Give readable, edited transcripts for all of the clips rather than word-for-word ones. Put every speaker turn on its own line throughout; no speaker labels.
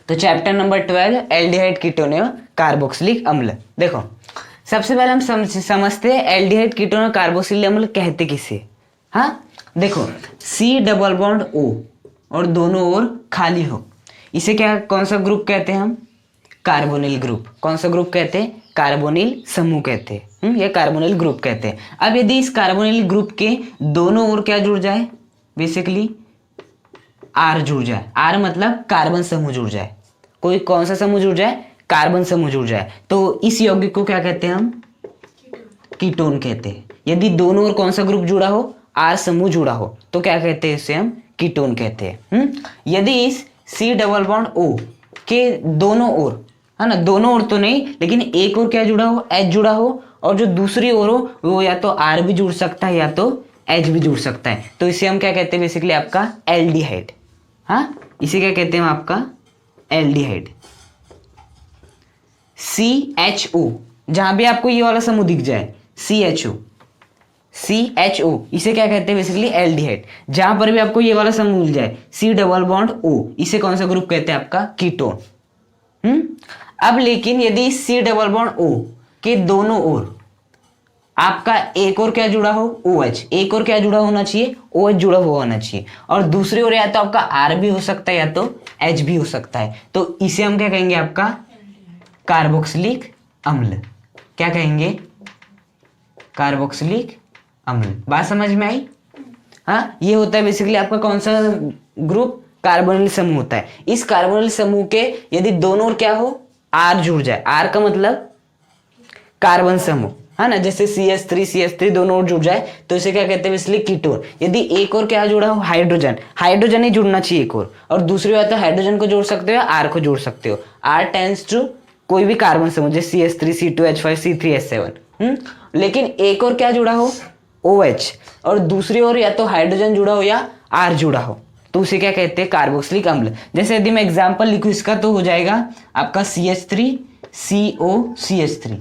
तो chapter number 12 aldehyde ketone एवं carboxylic अम्ल। देखो सबसे पहले हम समझते हैं एल्डिहाइड कीटोन और कार्बोक्सिलिक अम्ल कहते किसे। हाँ देखो C डबल बॉन्ड O और दोनों ओर खाली हो, इसे क्या कौन सा ग्रुप कहते हैं हम? Carbonyl group. कौन सा ग्रुप कहते हैं? कार्बोनिल समूह कहते हैं, या कार्बोनिल ग्रुप कहते हैं। अब यदि इस कार्बोनिल ग्रुप के दोनों ओर क्या जुड़ जाए, बेसिकली R जुड़ जाए, R मतलब कार्बन समूह जुड़ जाए, कोई कौन सा समूह जुड़ जाए? कार्बन समूह जुड़ जाए, तो इस यौगिक को क्या कहते हैं हम? कीटोन कहते हैं। यदि दोनों ओर कौन सा ग्रुप जुड़ा हो? R समूह जुड़ा हो, तो क्या कहते हैं? इसे हम कीटोन कहते हैं। यदि इस C डबल बॉन्ड O के दोनों ओर, है ना, दोनों ओर तो नहीं लेकिन एक ओर क्या जुड़ा हो? H जुड़ा हो, और जो दूसरी ओर हो वो या तो R भी जुड़ सकता है या तो H भी जुड़ सकता है, तो इसे हम क्या कहते हैं? बेसिकली आपका एल्डिहाइड। हाँ इसे क्या कहते हैं हम? आपका एल्डिहाइड। CHO, जहां भी आपको ये वाला समूह दिख जाए CHO, इसे क्या कहते हैं? Basically aldehyde. जहां पर भी आपको ये वाला समूह मिल जाए C डबल बॉन्ड O, इसे कौन सा ग्रुप कहते हैं? आपका कीटोन। अब लेकिन यदि C डबल बॉन्ड O के दोनों ओर आपका एक और क्या जुड़ा हो? OH, एक और क्या जुड़ा होना चाहिए? OH जुड़ा हुआ होना चाहिए, और दूसरी ओर या तो आपका R भी हो सकता है या तो H भी हो सकता है, तो इसे हम क्या कहेंगे? आपका कार्बोक्सिलिक अम्ल। क्या कहेंगे? कार्बोक्सिलिक अम्ल। बात समझ में आई? हाँ ये होता है बेसिकली आपका कौन सा ग्रुप? कार्बोनिल समूह होता है। इस कार्बोनिल समूह के यदि दोनों ओर क्या हो? R जुड़ जाए, R का मतलब कार्बन समूह, है ना, जैसे CH3 दोनों ओर जुड़ जाए तो इसे क्या कहते हैं? इसलिए कीटोन। यदि एक और क्या जुड़ा हो? हाइड्रोजन ही जुड़ना चाहिए एक और दूसरी बात तो हाइड्रोजन को जोड़ सकते हो, R को जोड़ सकते हो। R टेंड्स टू कोई भी कार्बन समूह, जैसे CH3 C2H5 C3H7। लेकिन एक और क्या जुड़ा हो? OH, और दूसरी ओर या तो हाइड्रोजन जुड़ा हो या R जुड़ा हो, तो उसे क्या कहते हैं? कार्बोक्सिलिक अम्ल। जैसे यदि मैं एग्जाम्पल लिखूं इसका तो हो जाएगा आपका CH3COCH3,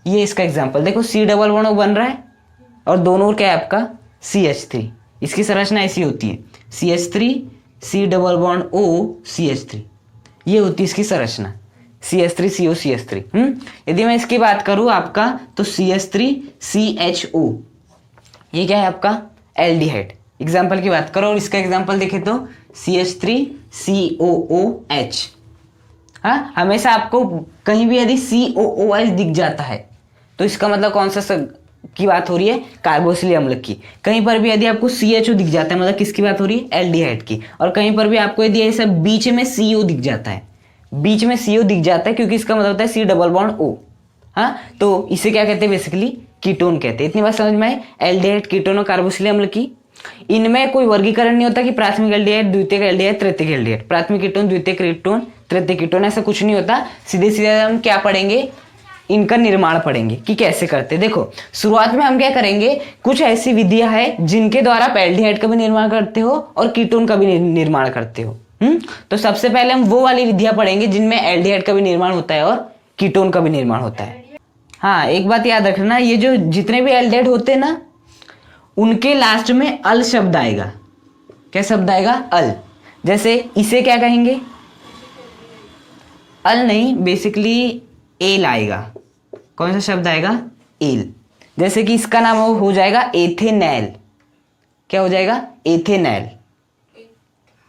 ये इसका एग्जाम्पल। देखो C डबल बॉन्ड बन रहा है और दोनों ओर क्या है आपका? CH3। इसकी संरचना ऐसी होती है CH3 C double bond O CH3, ये होती है इसकी संरचना CH3COCH3। यदि मैं इसकी बात करूं आपका तो CH3CHO, ये क्या है आपका? एल्डिहाइड। एग्जाम्पल की बात करो और इसका एग्जाम्पल देखें तो CH3COOH। हाँ हमेशा आपको कहीं भी यदि COOH दिख जाता है तो इसका मतलब कौन सा की बात हो रही है? कार्बोक्सिलिक अम्ल की। कहीं पर भी यदि आपको CHO दिख जाता है मतलब किसकी बात हो रही है? एल्डिहाइड की। और कहीं पर भी आपको यदि ऐसा बीच में CO दिख जाता है, बीच में CO दिख जाता है क्योंकि इसका मतलब होता है C डबल बॉन्ड O। हाँ तो इसे क्या कहते हैं? बेसिकली कीटोन कहते हैं। इतनी बात समझ में आई एल्डिहाइड, कीटोन और कार्बोक्सिलिक अम्ल की। इनमें कोई वर्गीकरण नहीं होता कि प्राथमिक एल्डिहाइड, द्वितीयक एल्डिहाइड, तृतीयक एल्डिहाइड, प्राथमिक कीटोन, द्वितीयक कीटोन, तृतीयक कीटोन, ऐसा कुछ नहीं होता। सीधे सीधे हम क्या पढ़ेंगे? इनका निर्माण पढ़ेंगे कि कैसे करते। देखो शुरुआत में हम क्या करेंगे? कुछ ऐसी विधियां हैं जिनके द्वारा आप एल्डिहाइड का भी निर्माण करते हो और कीटोन का भी निर्माण करते हो। तो सबसे पहले हम वो वाली विधियां पढ़ेंगे जिनमें एल्डिहाइड का भी निर्माण होता है और कीटोन का भी निर्माण होता है। हाँ एक बात याद रखना, ये जो जितने भी एल्डिहाइड होते हैं ना, उनके लास्ट में अल शब्द आएगा। क्या शब्द आएगा? अल। जैसे इसे क्या कहेंगे? अल नहीं, बेसिकली एल आएगा। कौन सा शब्द आएगा? एल। जैसे कि इसका नाम हो जाएगा एथेनैल। क्या हो जाएगा? एथेनैल,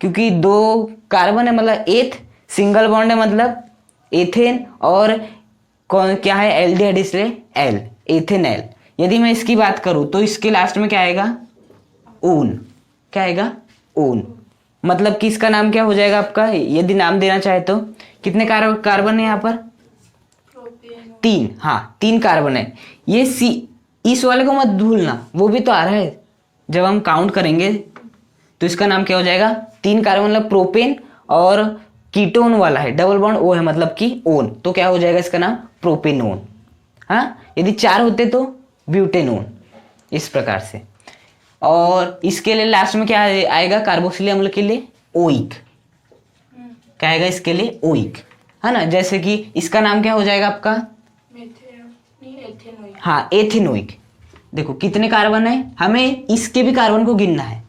क्योंकि दो कार्बन है मतलब एथ, सिंगल बॉन्ड है मतलब एथेन, और कौन क्या है? एल्डिहाइड, इसलिए एल, एथेनैल। यदि मैं इसकी बात करूं तो इसके लास्ट में क्या आएगा? ओन। क्या आएगा? ओन। मतलब कि इसका नाम क्या हो जाएगा आपका? यदि नाम देना चाहे तो कितने कार्बन है यहाँ पर? 3। हाँ 3 कार्बन है। ये सी, इस वाले को मत भूलना, वो भी तो आ रहा है। जब हम काउंट करेंगे तो इसका नाम क्या हो जाएगा? 3 कार्बन मतलब प्रोपेन, और कीटोन वाला है डबल बॉन्ड O है मतलब कि ओन, तो क्या हो जाएगा इसका नाम? प्रोपेनोन। हाँ यदि 4 होते तो ब्यूटेनोन, इस प्रकार से। और इसके लिए लास्ट में क्या आएगा? कार्बोक्सिलिक अम्ल के लिए ओइक। क्या आएगा इसके लिए? ओइक, है ना। जैसे कि इसका नाम क्या हो जाएगा आपका? हाँ एथेनोइक। देखो कितने कार्बन है, हमें इसके भी कार्बन को गिनना है।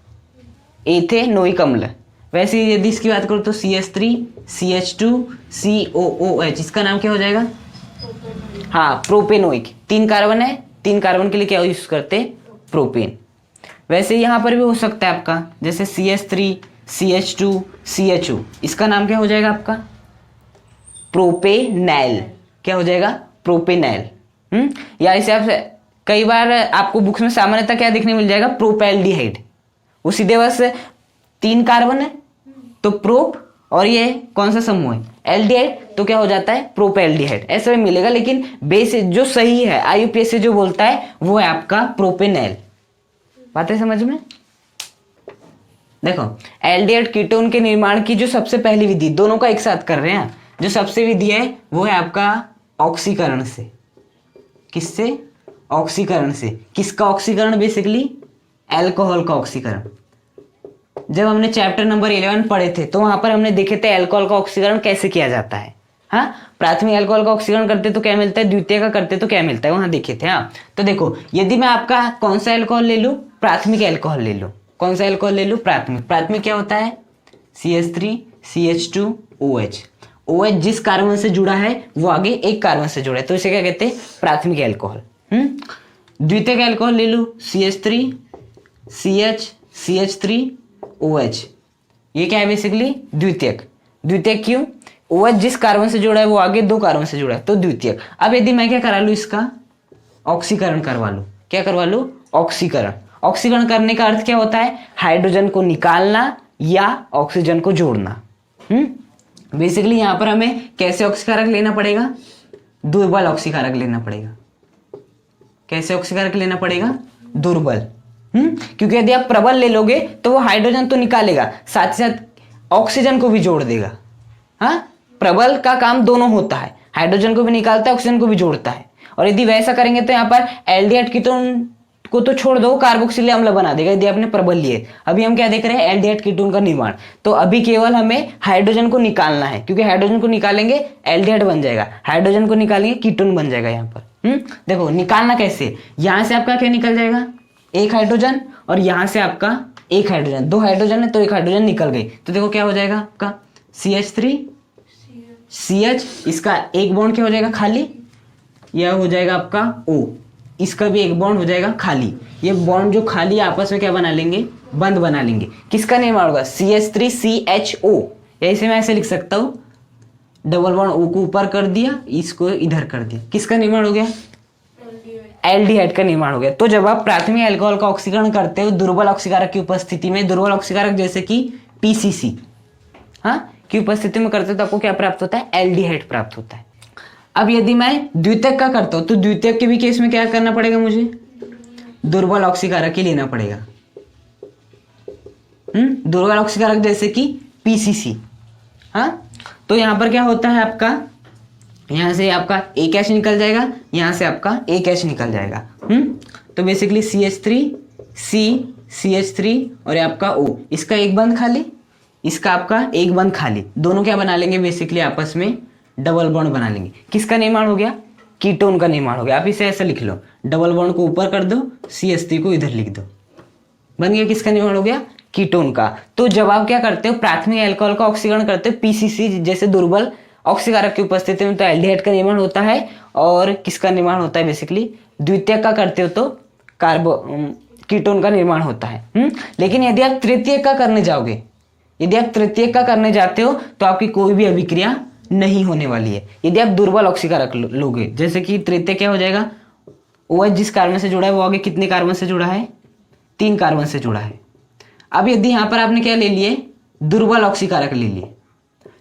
एथेनोइक अम्ल, वैसे ही यदि इसकी बात करूँ तो CH3 CH2 COOH, इसका नाम क्या हो जाएगा? हाँ, प्रोपेनोइक। 3 कार्बन है, 3 कार्बन के लिए क्या यूज करते हैं? प्रोपेन। वैसे यहाँ पर भी हो सकता है आपका, जैसे CH3 CH2 CHO, इसका नाम क्या हो जाएगा आपका? प्रोपेनैल। क्या हो जाएगा? प्रोपेनैल। या इसे आप कई बार आपको बुक्स में सामान्यतः क्या देखने मिल जाएगा? प्रोपैल्डिहाइड। वो सीधे बस 3 कार्बन है तो प्रोप, और ये कौन सा समूह है? एल्डिहाइड, तो क्या हो जाता है? प्रोपैल्डिहाइड। ऐसा भी मिलेगा, लेकिन बेस जो सही है IUPAC से जो बोलता है वो है आपका प्रोपेनैल। बात है समझ में? देखो, एल्डिहाइड कीटोन के निर्माण की जो सबसे पहली विधि, दोनों का एक साथ कर रहे हैं, जो सबसे विधि है वो है आपका ऑक्सीकरण से। किससे? ऑक्सीकरण से। किसका ऑक्सीकरण? बेसिकली अल्कोहल का ऑक्सीकरण। जब हमने चैप्टर नंबर 11 पढ़े थे तो वहां पर हमने देखे थे अल्कोहल का ऑक्सीकरण कैसे किया जाता है। हाँ, प्राथमिक अल्कोहल का ऑक्सीकरण करते तो क्या मिलता है, द्वितीय का करते तो क्या मिलता है, वहां देखे थे। हाँ, तो देखो, यदि मैं आपका कौन सा अल्कोहल ले लूं? प्राथमिक अल्कोहल ले लूं। कौन सा अल्कोहल ले लूं? प्राथमिक। प्राथमिक क्या होता है? CH3 CH2 OH। OH जिस कार्बन से जुड़ा है वो आगे एक कार्बन से जुड़ा है, तो इसे क्या कहते हैं? प्राथमिक अल्कोहल। द्वितीयक अल्कोहल ले लूं, CH3 CH CH3 OH, ये क्या है? बेसिकली द्वितीयक। द्वितीयक क्यों? OH जिस कार्बन से जुड़ा है वो आगे 2 कार्बन से जुड़ा है, तो द्वितीयक। अब यदि मैं क्या करा लूं? इसका ऑक्सीकरण करवा लूं। क्या करवा लूं? ऑक्सीकरण। ऑक्सीकरण करने का अर्थ क्या होता है? हाइड्रोजन को निकालना या ऑक्सीजन को जोड़ना। बेसिकली यहां पर हमें कैसे ऑक्सीकारक लेना पड़ेगा? दुर्बल ऑक्सीकारक लेना पड़ेगा। कैसे ऑक्सीकारक लेना पड़ेगा? दुर्बल। क्योंकि यदि आप प्रबल ले लोगे तो वो हाइड्रोजन तो निकालेगा, साथ ही साथ ऑक्सीजन को भी जोड़ देगा। हाँ, प्रबल का काम दोनों होता है, हाइड्रोजन को भी निकालता है, ऑक्सीजन को भी जोड़ता है। और यदि वैसा करेंगे तो यहाँ पर एल्डिहाइड कीटोन को तो छोड़ दो, कार्बोक्सिलिक अम्ल बना देगा यदि आपने प्रबल लिए। अभी हम क्या देख रहे हैं? एल्डिहाइड कीटोन का निर्माण। तो अभी केवल हमें हाइड्रोजन को निकालना है, क्योंकि हाइड्रोजन को निकालेंगे एल्डिहाइड बन जाएगा, हाइड्रोजन को निकालेंगे कीटोन बन जाएगा यहाँ पर। देखो निकालना कैसे? यहां से आपका क्या निकल जाएगा? एक हाइड्रोजन, और यहां से आपका एक हाइड्रोजन, 2 हाइड्रोजन है तो एक हाइड्रोजन निकल गई। तो देखो क्या हो जाएगा आपका? CH3 CH, इसका एक बॉन्ड क्या हो जाएगा? खाली। यह हो जाएगा आपका O, इसका भी एक बॉन्ड हो जाएगा खाली। ये बॉन्ड जो खाली आपस में क्या बना लेंगे? बंद बना लेंगे। किसका निर्माण होगा? CH3 CHO, या इसे मैं ऐसे लिख सकता हूं, डबल बॉन्ड O को ऊपर कर दिया, इसको इधर कर दिया। किसका निर्माण हो गया? एल्डिहाइड का निर्माण हो गया। तो जब आप प्राथमिक अल्कोहल का ऑक्सीकरण करते हो दुर्बल ऑक्सीकारक की उपस्थिति में, दुर्बल ऑक्सीकारक जैसे कि PCC, हाँ, की उपस्थिति में करते हो तो आपको क्या प्राप्त होता है? एल्डिहाइड प्राप्त होता है। अब यदि मैं द्वितीयक का करता हूं तो द्वितीयक के भी केस में क्या करना पड़ेगा मुझे? दुर्बल ऑक्सीकारक ही लेना पड़ेगा। दुर्बल ऑक्सीकारक जैसे कि PCC। हाँ, तो यहां पर क्या होता है आपका? यहां से आपका एक H निकल जाएगा, यहां से आपका एक H निकल जाएगा। तो बेसिकली CH3 C CH3 और ये आपका O, इसका एक बंद खाली, इसका आपका एक बंद खाली, दोनों क्या बना लेंगे? बेसिकली आपस में डबल बॉन्ड बना लेंगे। किसका निर्माण हो गया? कीटोन का निर्माण हो गया। आप इसे ऐसे लिख लो, डबल बॉन्ड को ऊपर कर दो, CH3 को इधर लिख दो, बन गया। किसका निर्माण हो गया? कीटोन का। तो जब आप क्या करते हो? प्राथमिक अल्कोहल का ऑक्सीकरण करते हो PCC जैसे दुर्बल ऑक्सीकारक की उपस्थिति में, तो एल्डिहाइड का निर्माण होता है। और किसका निर्माण होता है? बेसिकली द्वितीयक का करते हो तो कीटोन का निर्माण होता है। लेकिन यदि आप तृतीयक का करने जाओगे, यदि आप तृतीयक का करने जाते हो तो आपकी कोई भी अभिक्रिया नहीं होने वाली है। यदि आप दुर्बल ऑक्सीकारक लोगे, जैसे कि तृतीयक क्या हो जाएगा? OH जिस कार्बन से जुड़ा है वो आगे कितने कार्बन से जुड़ा है? 3 कार्बन से जुड़ा है। अब यदि यहां पर आपने क्या ले लिए? दुर्बल ऑक्सीकारक ले लिए,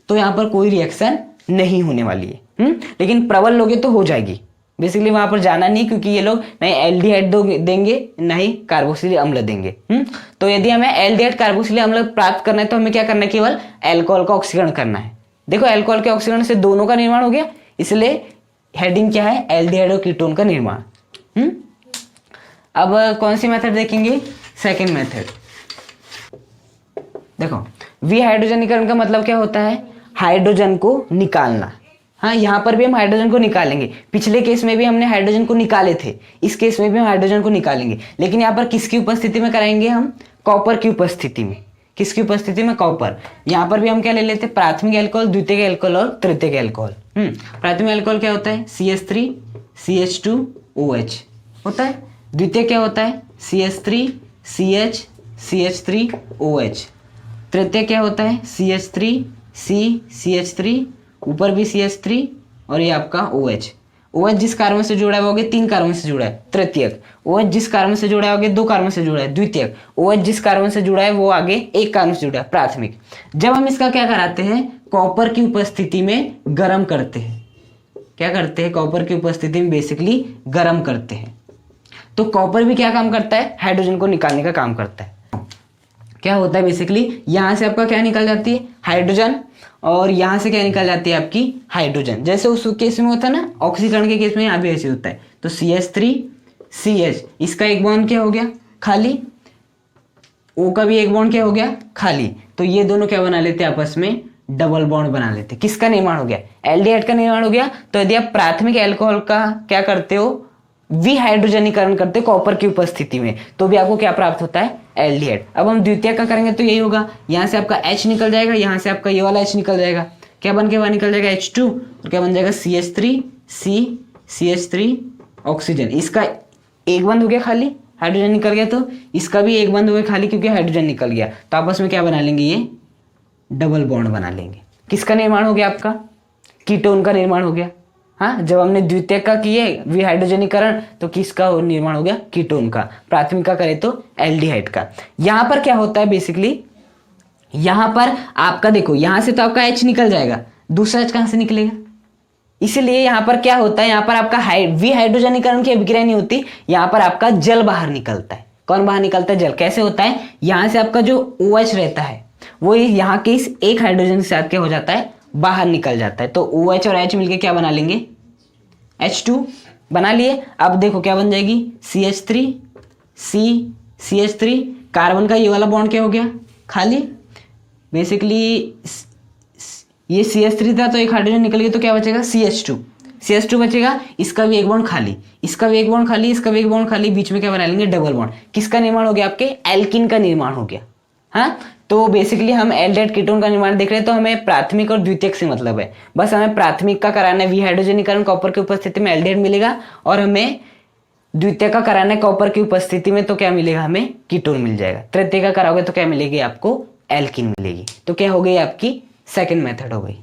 तो यहां पर कोई रिएक्शन नहीं होने वाली है। लेकिन प्रबल लोगे तो हो जाएगी। बेसिकली वहां पर जाना नहीं, क्योंकि ये लोग नहीं एल्डिहाइड देंगे नहीं कार्बोक्सिलिक अम्ल देंगे। तो यदि हमें एल्डिहाइड कार्बोक्सिलिक अम्ल प्राप्त करना है तो हमें क्या करना है? केवल अल्कोहल का ऑक्सीकरण करना है। देखो अल्कोहल के ऑक्सीकरण से दोनों का निर्माण हो गया, इसलिए हेडिंग क्या है? एल्डिहाइड और कीटोन का निर्माण। अब कौन सी मेथड देखेंगे? Second method. देखो, विहाइड्रोजनीकरण का मतलब क्या होता है? हाइड्रोजन को निकालना। हाँ, यहां पर भी हम हाइड्रोजन को निकालेंगे। पिछले केस में भी हमने हाइड्रोजन को निकाले थे, इस केस में भी हम हाइड्रोजन को निकालेंगे। लेकिन यहाँ पर किसकी उपस्थिति में कराएंगे हम? कॉपर की उपस्थिति में। किसकी उपस्थिति में? कॉपर। यहाँ पर भी हम क्या ले लेते हैं? प्राथमिक अल्कोहल, द्वितीयक अल्कोहल और तृतीयक अल्कोहल। प्राथमिक अल्कोहल क्या होता है? CH3 CH2 OH होता है। द्वितीयक क्या होता है? CH3 CH CH3 OH। तृतीयक क्या होता है? CH3 C CH3, ऊपर भी CH3 और ये आपका OH। OH जिस कार्बन से जुड़ा है वो आगे 3 कार्बन से जुड़ा है, तृतीयक। OH जिस कार्बन से जुड़ा है आगे 2 कार्बन से जुड़ा है, द्वितीयक। OH जिस कार्बन से जुड़ा है वो आगे 1 कार्बन से जुड़ा है, प्राथमिक। जब हम इसका क्या कराते हैं? कॉपर की उपस्थिति में गर्म करते हैं। क्या करते हैं? कॉपर की उपस्थिति में बेसिकली गर्म करते हैं। तो कॉपर भी क्या काम करता है? हाइड्रोजन को निकालने का काम करता है। क्या होता है बेसिकली? यहां से आपका क्या निकल जाती है? हाइड्रोजन, और यहां से क्या निकल जाती है आपकी? हाइड्रोजन। जैसे उस केस में होता है ना, ऑक्सीकरण के केस में यहाँ भी ऐसे होता है। तो CH3 CH, इसका एक बॉन्ड क्या हो गया? खाली। O का भी एक बॉन्ड क्या हो गया? खाली। तो ये दोनों क्या बना लेते हैं? आपस में डबल बॉन्ड बना लेते हैं। किसका निर्माण हो गया? एल्डिहाइड का निर्माण हो गया। तो यदि आप प्राथमिक अल्कोहल का क्या करते हो? विहाइड्रोजनीकरण करते कॉपर की उपस्थिति में, तो भी आपको क्या प्राप्त होता है? एल्डिहाइड। अब हम द्वितीयक का करेंगे तो यही होगा, यहाँ से आपका H निकल जाएगा, यहाँ से आपका ये वाला H निकल जाएगा, क्या बन के बाहर निकल जाएगा? H2, और क्या बन जाएगा? CH3 C CH3 oxygen. इसका एक बंद हो गया खाली, हाइड्रोजन निकल गया, तो इसका भी एक बंद हो गया खाली क्योंकि हाइड्रोजन निकल गया। तो आपस में क्या बना लेंगे? ये डबल बॉन्ड बना लेंगे। किसका निर्माण हो गया? आपका कीटोन का निर्माण हो गया। हाँ, जब हमने द्वितीयक का किए विहाइड्रोजनीकरण तो किसका निर्माण हो गया? कीटोन का। प्राथमिक का करें तो एल्डिहाइड का। यहां पर क्या होता है बेसिकली? यहां पर आपका देखो, यहां से तो आपका H निकल जाएगा, दूसरा H कहां से निकलेगा? इसलिए यहां पर क्या होता है? यहां पर आपका विहाइड्रोजनीकरण की अभिक्रिया नहीं होती, यहां पर आपका जल बाहर निकलता है। कौन बाहर निकलता है? जल। कैसे होता है? यहां से आपका जो OH रहता है वो यहाँ के इस एक हाइड्रोजन के साथ क्या हो जाता है? बाहर निकल जाता है। तो OH और H मिलके क्या बना लेंगे? H2 बना लिए। अब देखो क्या बन जाएगी? CH3 C CH3, कार्बन का ये वाला बॉन्ड क्या हो गया? खाली। बेसिकली ये CH3 था तो एक हाइड्रोजन निकल गया, तो क्या बचेगा? CH2 बचेगा। इसका भी एक बॉन्ड खाली, इसका भी एक बॉन्ड खाली, इसका भी एक बॉन्ड खाली, बीच में क्या बना लेंगे? Double bond. किसका निर्माण हो गया? आपके एल्किन का निर्माण हो गया। हाँ, तो बेसिकली हम एल्डिहाइड कीटोन का निर्माण देख रहे हैं, तो हमें प्राथमिक और द्वितीयक से मतलब है। बस हमें प्राथमिक का कराना है विहाइड्रोजनीकरण, कॉपर की उपस्थिति में एल्डिहाइड मिलेगा, और हमें द्वितीयक का कराना है कॉपर की उपस्थिति में, तो क्या मिलेगा? हमें कीटोन मिल जाएगा। तृतीयक का कराओगे तो क्या मिलेगी? आपको एल्किन मिलेगी। तो क्या हो गई? आपकी सेकंड मेथड हो गई।